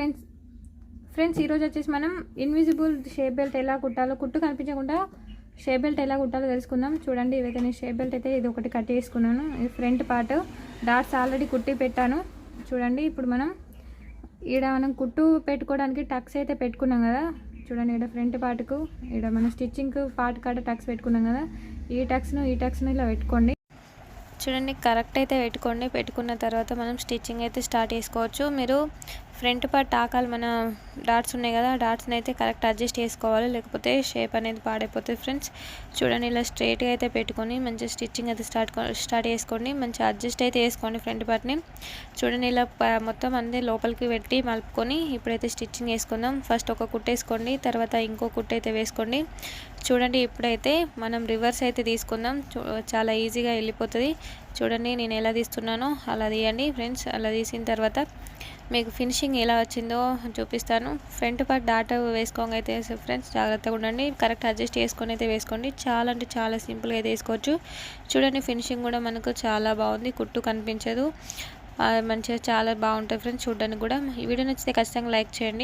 Friends ఈరోజు వచ్చేసి మనం ఇన్విజిబుల్ షేప్ బెల్ట్ ఎలా కుట్టాలో, కుట్టు కనిపించకుండా షేప్ బెల్ట్ ఎలా కుట్టాలో తెలుసుకుందాం. చూడండి, ఇవైతే నేను షేప్ బెల్ట్ అయితే ఇది ఒకటి కట్ చేసుకున్నాను. ఇది ఫ్రంట్ పార్ట్, డాట్స్ ఆల్రెడీ కుట్టి పెట్టాను. చూడండి, ఇప్పుడు మనం కుట్టు పెట్టుకోవడానికి టక్స్ అయితే పెట్టుకున్నాం కదా. చూడండి, ఇక్కడ ఫ్రంట్ పార్ట్కు ఇక్కడ మనం స్టిచ్చింగ్ పార్ట్ కాడ టక్స్ పెట్టుకున్నాం కదా. ఈ టక్స్ను ఇలా పెట్టుకోండి. చూడండి, కరెక్ట్ అయితే పెట్టుకోండి. పెట్టుకున్న తర్వాత మనం స్టిచ్చింగ్ అయితే స్టార్ట్ చేసుకోవచ్చు. మీరు ఫ్రంట్ పార్ట్ టాకాలు మన డాట్స్ ఉన్నాయి కదా, డాట్స్ని అయితే కరెక్ట్ అడ్జస్ట్ చేసుకోవాలి, లేకపోతే షేప్ అనేది పాడైపోతుంది. ఫ్రెండ్స్ చూడండి, ఇలా స్ట్రైట్గా అయితే పెట్టుకొని మంచిగా స్టిచ్చింగ్ అయితే స్టార్ట్ చేసుకోండి. మంచిగా అడ్జస్ట్ అయితే వేసుకోండి ఫ్రంట్ పార్ట్ని. చూడండి, ఇలా మొత్తం అన్నీ లోపలికి పెట్టి మలుపుకొని ఇప్పుడైతే స్టిచ్చింగ్ వేసుకుందాం. ఫస్ట్ ఒక కుట్టు వేసుకోండి, తర్వాత ఇంకో కుట్టు అయితే వేసుకోండి. చూడండి, ఇప్పుడైతే మనం రివర్స్ అయితే తీసుకుందాం. చాలా ఈజీగా వెళ్ళిపోతుంది. చూడండి, నేను ఎలా తీస్తున్నానో అలా తీయండి ఫ్రెండ్స్. అలా తీసిన తర్వాత మీకు ఫినిషింగ్ ఎలా వచ్చిందో చూపిస్తాను. ఫ్రంట్ పార్ట్ డాట్ వేసుకోండి అయితే ఫ్రెండ్స్, జాగ్రత్తగా ఉండండి. కరెక్ట్ అడ్జస్ట్ చేసుకొని అయితే వేసుకోండి. చాలా అంటే చాలా సింపుల్గా అయితే వేసుకోవచ్చు. చూడండి, ఫినిషింగ్ కూడా మనకు చాలా బాగుంది, కుట్టు కనిపించదు, మంచిగా చాలా బాగుంటుంది ఫ్రెండ్స్ చూడడానికి కూడా. ఈ వీడియో నచ్చితే ఖచ్చితంగా లైక్ చేయండి.